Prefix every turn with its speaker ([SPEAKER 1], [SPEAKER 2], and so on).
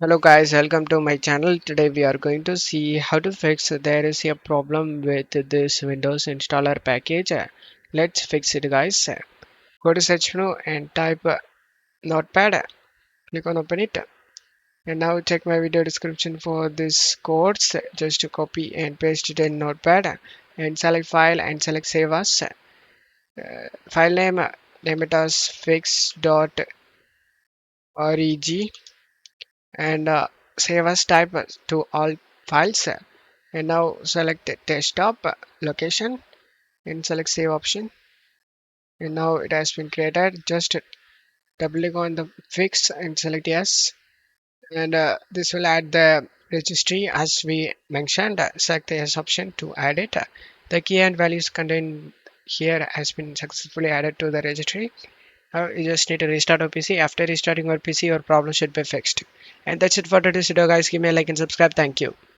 [SPEAKER 1] Hello guys, welcome to my channel. Today we are going to see how to fix there is a problem with this Windows installer package. Let's fix it guys. Go to search menu and type notepad. Click on open it. And now check my video description for this codes. Just to copy and paste it in notepad and select file and select save as. File name it as fix.reg and save as type to all files. And now select the desktop location and select save option, and now it has been created. Just double click on the fix and select yes, and this will add the registry as we mentioned. Select the yes option to add it. The key and values contained here has been successfully added to the registry. Now you just need to restart your PC. After restarting your PC, your problem should be fixed. And that's it for today's video guys. Give me a like and subscribe. Thank you.